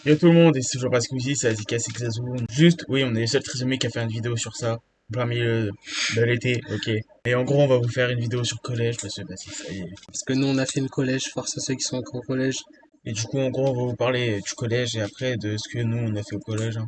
Yo tout le monde, et c'est toujours pas Squeezie, c'est Azika Exazoo. Juste, oui, on est les seuls trisomés qui a fait une vidéo sur ça, en plein milieu de l'été, ok. Et en gros, on va vous faire une vidéo sur collège, parce que bah, ça y est. Parce que nous, on a fait le collège, force à ceux qui sont encore au collège. Et du coup, en gros, on va vous parler du collège et après de ce que nous, on a fait au collège, hein.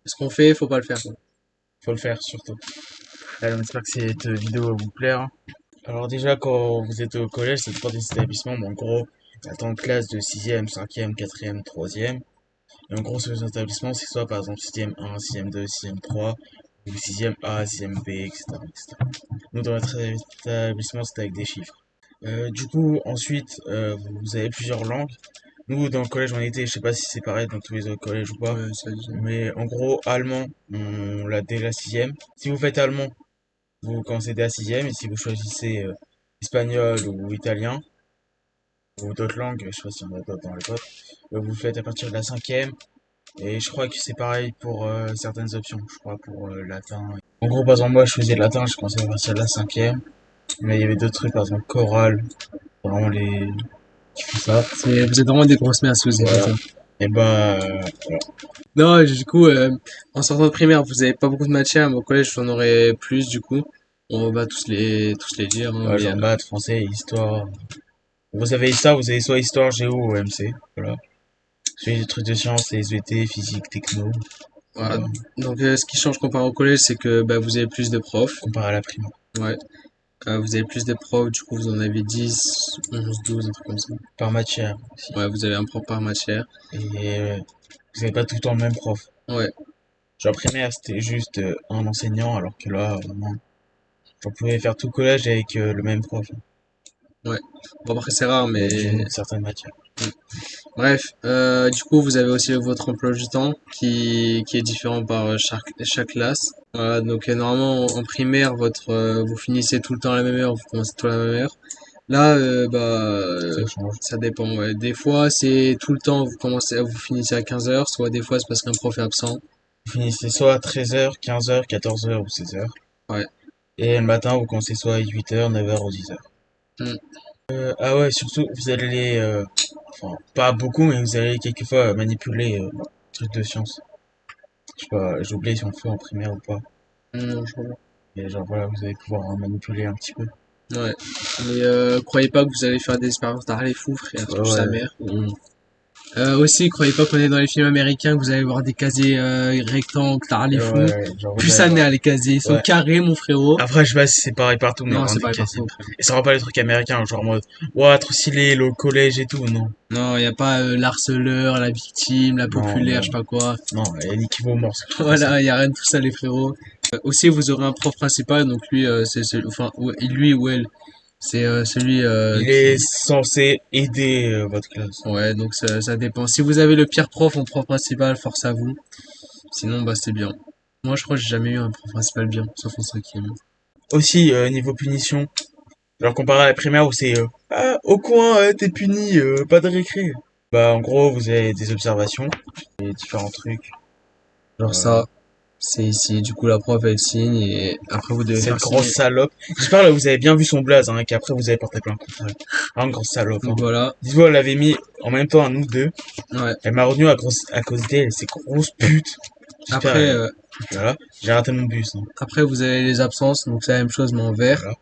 Ce qu'on fait, faut pas le faire, quoi. Faut le faire, surtout. Allez, on espère que cette vidéo va vous plaire, hein. Alors déjà, quand vous êtes au collège, c'est trois des établissements, mais en gros, il y a tant de classes de 6e, 5e, 4e, 3e. Et en gros, ces établissements, c'est soit par exemple 6e 1, 6e 2, 6e 3, ou 6e A, 6e B, etc., etc. Nous, dans notre établissement, c'était avec des chiffres. Du coup, ensuite, vous avez plusieurs langues. Nous, dans le collège, on était, je sais pas si c'est pareil dans tous les autres collèges ou pas, Ouais, ça dit. mais en gros, allemand, on l'a dès la 6e. Si vous faites allemand, vous commencez dès la 6e, et si vous choisissez espagnol ou italien, ou d'autres langues, je sais pas si on a d'autres dans les potes, vous le faites à partir de la 5e. Et je crois que c'est pareil pour certaines options. Je crois pour latin. En gros, par exemple, moi, je faisais latin, je commençais à partir de la 5e. Mais il y avait d'autres trucs, par exemple, chorale. Vraiment les qui font ça. Vous êtes vraiment des grosses mères si vous avez fait Voilà. ça. Et bah, voilà. Non, du coup, en sortant de primaire, vous avez pas beaucoup de matières, mais au collège, vous en aurez plus, du coup. On va tous les dire, hein, Ouais, mais genre maths, français, histoire. Vous avez ça, vous avez soit histoire, géo ou MC. Voilà. Soit des trucs de sciences, c'est SVT, physique, techno. voilà. Voilà. Donc, ce qui change comparé au collège, c'est que bah, vous avez plus de profs. Comparé à la primaire. Ouais. Vous avez plus de profs, du coup, vous en avez 10, 11, 12, un truc comme ça. Par matière aussi. Ouais, vous avez un prof par matière. Et vous avez pas tout le temps le même prof. Ouais. Genre primaire, c'était juste un enseignant, alors que là, vraiment, on pouvait faire tout le collège avec le même prof, hein, Ouais. Bon, après, c'est rare, mais d'une certaine matière. bref. Du coup, vous avez aussi votre emploi du temps qui est différent par chaque classe. Voilà, donc normalement en primaire, vous finissez tout le temps à la même heure, vous commencez tout à la même heure. Là, Ça change. ça dépend. Ouais. Des fois, c'est tout le temps, vous finissez à 15 heures, soit des fois c'est parce qu'un prof est absent. Vous finissez soit à 13h, 15h, 14h ou 16h. Ouais. Et le matin, vous commencez soit à 8h, 9h ou 10h. Hmm. Ah ouais, surtout, vous allez, enfin, pas beaucoup, mais vous allez quelquefois manipuler trucs de science. Je sais pas, j'ai oublié si on le fait en primaire ou pas. Non, je vois. Et genre voilà, vous allez pouvoir manipuler un petit peu. Ouais. Mais croyez pas que vous allez faire des expériences d'art les fous, frère, Ouais, tue sa ouais. mère. Aussi, croyez pas qu'on est dans les films américains, que vous allez voir des casiers rectangles, d'art les fous. Ouais, genre Plus vous sa allez. mère, les casiers, ils sont Ouais. carrés, mon frérot. Après, je sais pas si c'est pareil partout, mais Non, vraiment c'est des pas casiers. partout, frère. Et ça va pas les trucs américains, genre en mode, ouah, trop stylé, le collège et tout, non. Non, y a pas l'harceleur, la victime, la Non, populaire, non, je sais pas quoi. non, il y a Nicky Beaumont, c'est tout ça. Voilà, y a rien de tout ça, les frérots. Aussi, vous aurez un prof principal, donc lui, enfin, lui ou elle, c'est celui Il est qui. censé aider votre classe. Ouais, donc ça dépend. Si vous avez le pire prof en prof principal, force à vous. Sinon, bah, c'est bien. Moi, je crois que j'ai jamais eu un prof principal bien, sauf en cinquième. Aussi, niveau punition, genre comparé à la primaire où c'est ah, au coin, t'es puni, pas de récré. Bah, en gros, vous avez des observations et différents trucs. Genre Euh, ça, c'est ici. Du coup, la prof, elle signe et après, vous devez Cette faire grosse signer. salope. J'espère là, vous avez bien vu son blaze, hein, et qu'après vous avez porté plainte contre elle. Ah, une grosse salope, hein. Donc voilà. Dis-moi, elle l'avait mis en même temps à nous deux. Ouais. Elle m'a retenu à cause d'elle, ces grosses putes. J'espère, Après, voilà. J'ai raté mon bus, hein. après, vous avez les absences, donc c'est la même chose, mais en vert. Voilà.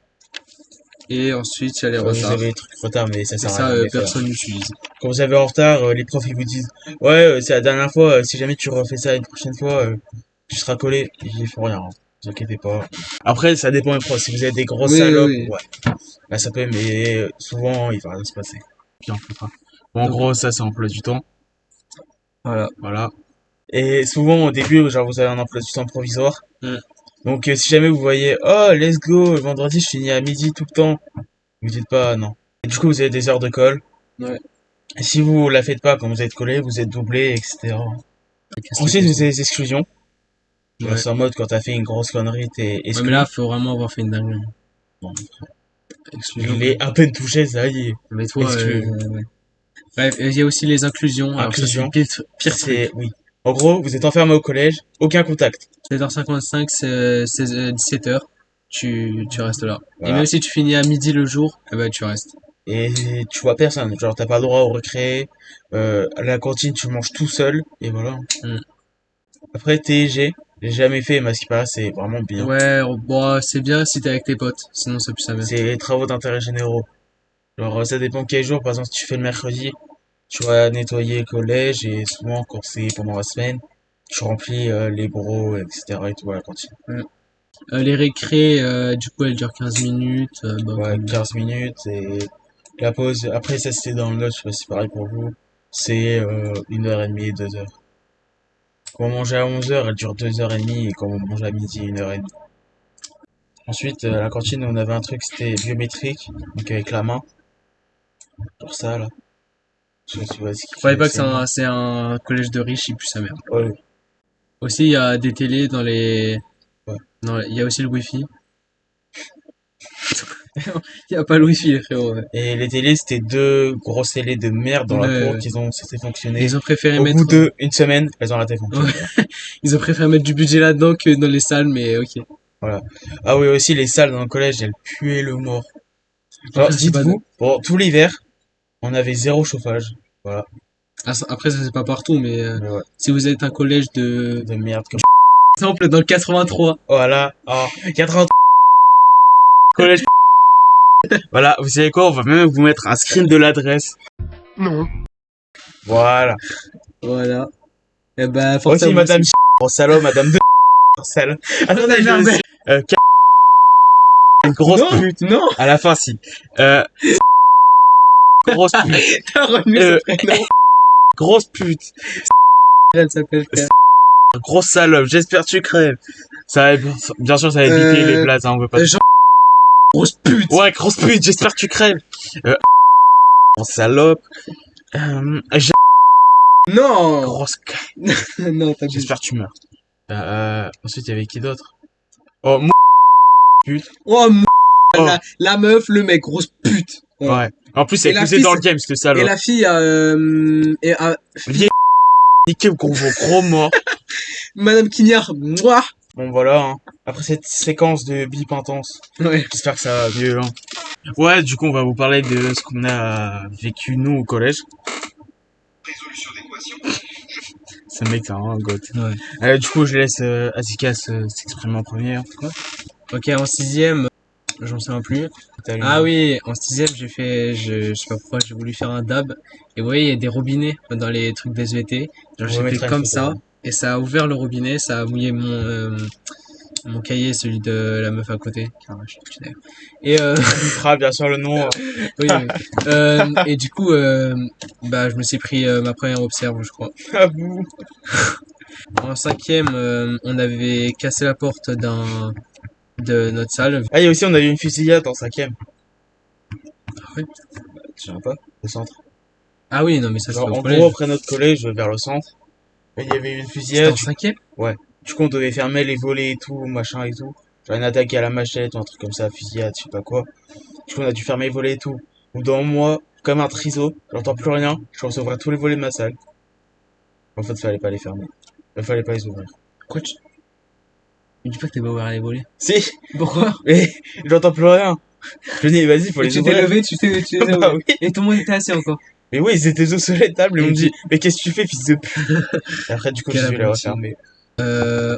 Et ensuite, il y a les Vous retards. avez les trucs retard, mais ça Et sert à ça, rien de les faire. personne n'utilise. Quand vous avez en retard, les profs ils vous disent, ouais, c'est la dernière fois, si jamais tu refais ça une prochaine fois, tu seras collé. Ils font rien, hein. Vous inquiétez pas. Après, ça dépend des profs. Si vous êtes des grosses Oui, oui, salopes, oui. ouais. Là, ça peut, mais souvent, il va rien se passer. Puis on fera. Bon, en Donc, gros, ça, c'est emploi du temps. voilà. Voilà. Et souvent, au début, genre, vous avez un emploi du temps provisoire. Mm. Donc, si jamais vous voyez, oh, let's go, le vendredi, je finis à midi tout le temps. Vous dites pas non. Et du coup, vous avez des heures de colle. Ouais. Et si vous la faites pas quand vous êtes collé, vous êtes doublé, etc. Qu'est-ce que Ensuite, c'est vous ça? avez des exclusions. Genre, Ouais. c'est en mode quand t'as fait une grosse connerie, t'es Ouais, mais là, exclu. faut vraiment avoir fait une dinguerie. Bon, Exclusion, il quoi. est à peine touché, ça y est. Mais toi, Exclu. ouais. Bref, il y a aussi les inclusions. Alors ça, c'est le Inclusion. pire C'est, truc. oui. En gros, vous êtes enfermé au collège, aucun contact. 7h55, c'est 17h. Tu restes là. Et même Voilà. si tu finis à midi le jour, eh ben, tu restes. et tu vois personne. Genre, t'as pas le droit au récré, à la cantine, tu manges tout seul, et voilà. Mm. Après, TG, j'ai jamais fait, mais à ce qui paraît, c'est vraiment bien. Ouais, bon, c'est bien si t'es avec tes potes, sinon c'est plus sa mère. C'est les travaux d'intérêt généraux. Genre, ça dépend quel jour. Par exemple, si tu fais le mercredi, tu vas nettoyer le collège, et souvent, quand c'est pendant la semaine, tu remplis les bureaux, etc. et tout à la cantine. Mm. Les récrés, du coup, elles durent 15 minutes, bah, Ouais, comme... 15 minutes, et la pause, après, ça c'était dans le note, je sais pas si c'est pareil pour vous, c'est 1h30, 2 heures. Quand on mange à 11 heures, elle dure 2h30, et quand on mange à midi, 1h30. Ensuite, à la cantine, on avait un truc, c'était biométrique, donc avec la main, pour ça, là. Je sais pas si tu vois Croyez pas que c'est moi. c'est un collège de riches, il pue sa mère. Ouais, Aussi, il y a des télés dans les... ouais. Il y a aussi le wifi. Il y a pas le wifi, les frérots. Ouais. Et les télés, c'était deux grosses télés de merde dans la Ouais, cour ouais. qu'ils ont cessé fonctionner. Ils ont préféré Au bout mettre... de une semaine, elles ont arrêté de Ouais. fonctionner. Ils ont préféré mettre du budget là-dedans que dans les salles, mais ok. Voilà. Ah oui, aussi, les salles dans le collège, elles puaient le mort. Genre, Après, ça, c'est pas... dites-vous, pour tout l'hiver, on avait zéro chauffage. Voilà. Après, ça, c'est pas partout, mais Mais ouais, si vous êtes un collège de... de merde comme. Par exemple, dans le 83. Voilà. Oh, 80 collège. Voilà, vous savez quoi? On va même vous mettre un screen de l'adresse. Non. Voilà. Voilà. Et ben, force à Aussi, vous madame aussi. en salaud, madame de salaud. Attendez, je merde. le sais. Une grosse Non, pute. non, À la fin, si. Grosse pute. t'as remis Euh, son prénom. Grosse pute. Elle s'appelle frère. Grosse salope. J'espère que tu crèves. Ça va, bien sûr, ça va éviter les blagues, hein, on veut pas. Genre, grosse pute. Ouais, grosse pute, j'espère que tu crèves. Grosse salope. J'ai Non. grosse Non, t'as dit. j'espère que tu meurs. Ensuite, il y avait qui d'autre? Oh, moi, pute. Oh, Oh, la meuf, le mec, grosse pute. Ouais. ouais. En plus, Et elle la faisait fille, dans le game, cette Et salope. la fille, Niqué, gros mort. Madame Quignard, moi. Bon, voilà, hein. Après cette séquence de bip intense, Ouais. j'espère que ça va mieux, hein. Ouais, du coup, on va vous parler de ce qu'on a vécu, nous, au collège. Ce mec, c'est un goth. Ouais. Du coup, je laisse Azika s'exprimer en première. Quoi? Ok, en sixième, j'en sais plus. Ah oui, en sixième, je sais pas pourquoi, j'ai voulu faire un dab. Et vous voyez, il y a des robinets dans les trucs des SVT. Genre, On j'ai fait remettra une comme photo, ça, hein. et ça a ouvert le robinet, ça a mouillé mon cahier, celui de la meuf à côté. Car, je sais plus d'ailleurs. Et On fera bien sûr le nom. oui, oui. Et du coup, bah, je me suis pris ma première observe, je crois. À vous. En cinquième, on avait cassé la porte de notre salle. Ah, il y a aussi, on a eu une fusillade en cinquième. Ouais. Tu sais pas, au centre. Ah oui, non, mais ça, c'était Genre, au en collège. gros, après notre collège, vers le centre, il y avait eu une C'était fusillade. en cinquième? Ouais. Du coup, on devait fermer les volets et tout, machin et tout. Genre, une attaque à la machette ou un truc comme ça, fusillade, je sais pas quoi. Du coup, on a dû fermer les volets et tout. Ou dans moi, comme un triseau, j'entends plus rien, je recevrai tous les volets de ma salle. En fait, fallait pas les fermer. Fallait pas les ouvrir. Quoi, me dis pas que t'es pas ouvert les volets. Si, Pourquoi? mais j'entends plus rien. Je dis, vas-y, faut Et les tu t'es ouvrir. levé, tu les as Bah ouverts. oui. Et tout le monde était assis encore. Mais oui, ils étaient tous sur les tables et on Et me dit, mais qu'est-ce que tu fais, fils de pute? Et après, du coup, Quel j'ai dû les abruti. refermer.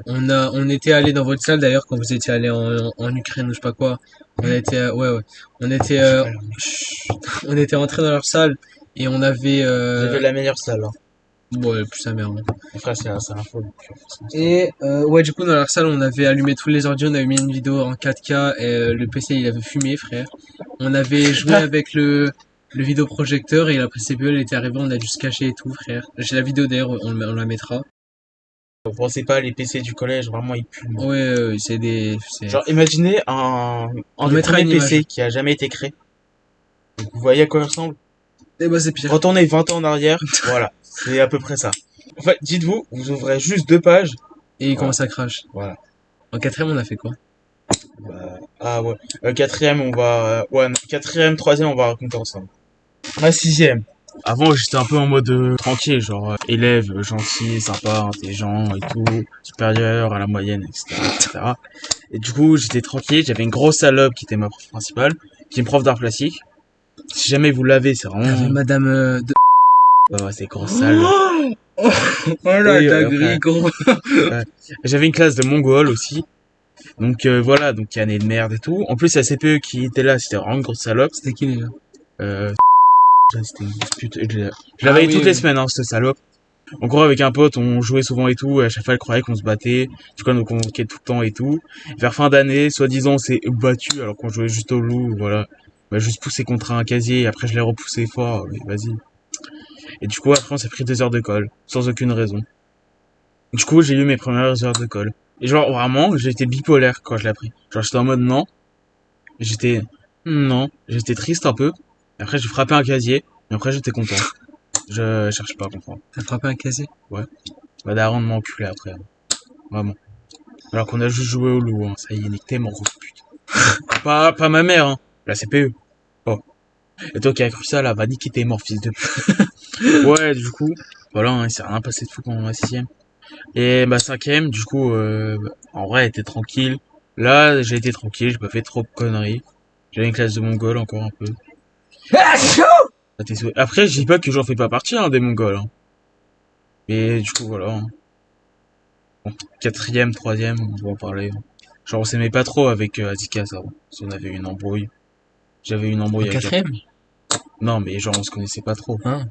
On était allé dans votre salle d'ailleurs quand vous étiez allé en Ukraine ou je sais pas quoi. On était, ouais, ouais. On était, chut. On était rentré dans leur salle et on avait, J'avais la meilleure salle, hein. bon, plus sa mère. Hein. Mon frère, c'est un faux. Donc, forcément, Et ouais, du coup, dans leur salle, on avait allumé tous les ordi, on avait mis une vidéo en 4K, et le PC il avait fumé, frère. On avait joué avec le vidéoprojecteur et la CPU elle était arrivée, on a dû se cacher et tout, frère. J'ai la vidéo d'ailleurs, on la mettra. vous pensez pas, les PC du collège, vraiment, ils puent. Ouais, c'est Genre, imaginez un On des mettra premiers une PC image. qui a jamais été créé. Donc, vous voyez à quoi il ressemble? Eh bah, c'est pire. Retournez 20 ans en arrière, voilà. C'est à peu près ça. En fait, dites-vous, vous ouvrez juste 2 pages. Et il Voilà. commence à crash. Voilà. En quatrième, on a fait quoi? Ah ouais. Quatrième, on va... ouais, non. Quatrième, troisième, on va raconter ensemble. La sixième. Avant, j'étais un peu en mode tranquille, genre élève, gentil, sympa, intelligent et tout, supérieur à la moyenne, etc., etc. Et du coup, j'étais tranquille, j'avais une grosse salope qui était ma prof principale, qui est une prof d'art plastique. Si jamais vous l'avez, c'est Avec vraiment... madame Ouais, c'est gros sale. Oh la Et dinguerie, après, gros. j'avais une classe de mongol aussi. Donc voilà, donc il y a année de merde et tout. En plus, la CPE qui était là, c'était vraiment une grosse salope. C'était qui déjà? Euh, c'était une grosse pute. Je la Ah voyais oui, toutes les oui. semaines, hein, cette salope. En gros, avec un pote, on jouait souvent et tout. Et à chaque fois, elle croyait qu'on se battait. Du coup, on nous convoquait tout le temps et tout. Vers fin d'année, soi-disant, on s'est battu alors qu'on jouait juste au loup. Voilà. On m'a juste poussé contre un casier. Et après, je l'ai repoussé fort. Mais vas-y. Et du coup, après, on s'est pris 2 heures de colle. Sans aucune raison. Du coup, j'ai eu mes premières heures de colle. Et genre, vraiment, j'ai été bipolaire quand je l'ai appris. Genre, j'étais en mode non. J'étais, non. J'étais triste un peu. Et après, j'ai frappé un casier. Et après, j'étais content. Je cherche pas à comprendre. T'as frappé un casier? Ouais. Ma daronne m'a enculé après. Vraiment. Alors qu'on a juste joué au loup, hein. Ça y est, nique tes morts, grosse pute. Pas ma mère, hein. La CPE. Oh. Et toi qui as cru ça, là, va niquer tes morts, fils de pute. Ouais, du coup, voilà, hein, il s'est rien passé de fou pendant ma sixième. Et ma cinquième, du coup, en vrai, elle était tranquille. Là, j'ai été tranquille, j'ai pas fait trop de conneries. J'avais une classe de mongol encore un peu. Après, je dis pas que j'en fais pas partie, hein, des mongols, hein. Mais du coup, voilà, hein. Bon, quatrième, troisième, on va en parler, hein. Genre, on s'aimait pas trop avec Azika, ça. Si on avait une embrouille. J'avais une En embrouille avec elle. quatrième? Non, mais genre, on se connaissait pas trop. Hein?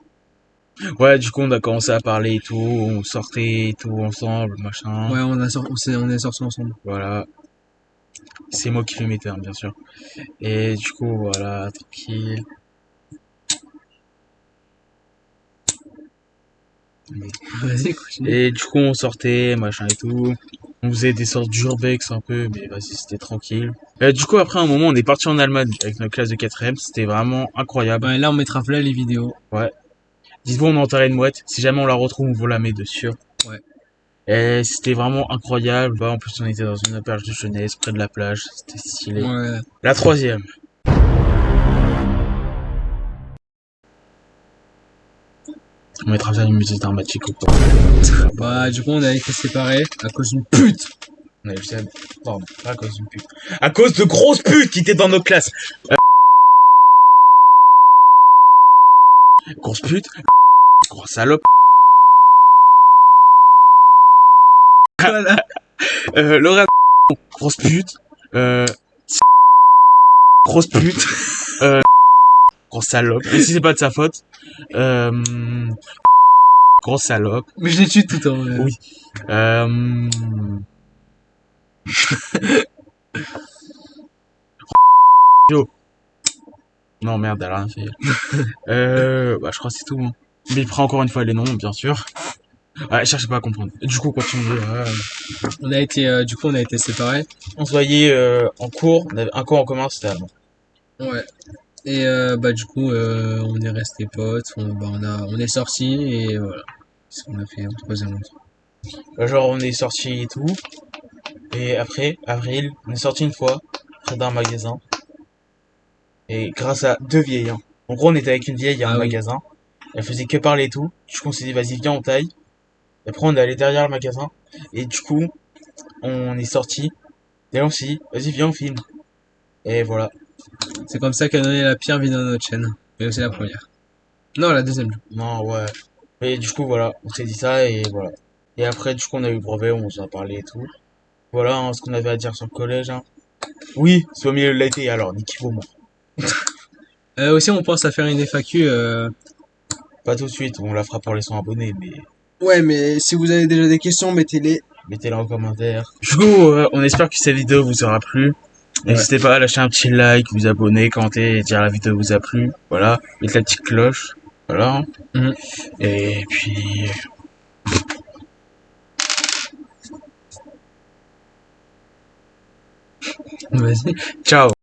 Ouais, du coup, on a commencé à parler et tout, on sortait et tout ensemble, machin. Ouais, on est sortis ensemble. Voilà. C'est moi qui lui mettais, hein, bien sûr. Et du coup, voilà, tranquille. Vas-y, continue. Et du coup, on sortait, machin et tout. On faisait des sortes d'urbex un peu, mais vas-y, c'était tranquille. Du coup, après un moment, on est parti en Allemagne avec notre classe de quatrième. C'était vraiment incroyable. Ouais, là, on mettra là les vidéos. Ouais. Dites-vous, on a enterré une mouette. Si jamais on la retrouve, on vous la met dessus. Ouais. Et c'était vraiment incroyable. Bah, en plus, on était dans une auberge de jeunesse, près de la plage. C'était stylé. Ouais. La troisième. On mettra ça une musique dramatique ou pas. Bah, du coup, on a été séparés à cause d'une pute. On a eu ça. Pardon, pas à cause d'une pute. À cause de grosses putes qui étaient dans nos classes. Grosse pute. Grosse salope. Voilà. Laura. Grosse pute. Euh, grosse pute. Grosse salope. Et si c'est pas de sa faute. Grosse salope. Mais je les tue tout le temps. Oui. Euh, Yo. Non, merde, elle a rien fait. Bah, je crois que c'est tout, hein. Mais il prend encore une fois les noms, bien sûr. Ouais, cherchez pas à comprendre. Du coup, continuez. On a été, du coup, on a été séparés. On se voyait en cours. On avait un cours en commun, c'était allemand. Ouais. Et bah du coup, on est resté potes. On est sortis et voilà. C'est ce qu'on a fait en troisième entrée. Genre, on est sorti et tout. Et après, avril, on est sorti une fois, près d'un magasin. Et grâce à deux vieilles, hein. En gros, on était avec une vieille à un Ah oui. magasin. Elle faisait que parler et tout. Du coup, on s'est dit, vas-y, viens, on taille. Et après, on est allé derrière le magasin. Et du coup, on est sorti. Et là, on s'est dit, vas-y, viens, on filme. Et voilà. C'est comme ça qu'a donné la pire vidéo de notre chaîne. Mais aussi la première. Non, la deuxième. Non, ouais. Et du coup, voilà. On s'est dit ça et voilà. Et après, du coup, on a eu le brevet, on s'en a parlé et tout. Voilà, hein, ce qu'on avait à dire sur le collège, hein. Oui, c'est au milieu de l'été, alors, niquez-vous, moi. Aussi, on pense à faire une FAQ. Pas tout de suite, on la fera pour les 100 abonnés, mais Ouais, mais si vous avez déjà des questions, mettez-les. mettez-la en commentaire. Du coup, on espère que cette vidéo vous aura plu. Ouais. N'hésitez pas à lâcher un petit like, vous abonner, commenter et dire la vidéo vous a plu. Voilà, mettez la petite cloche. Voilà. Mhm. Et puis, Vas-y. ciao.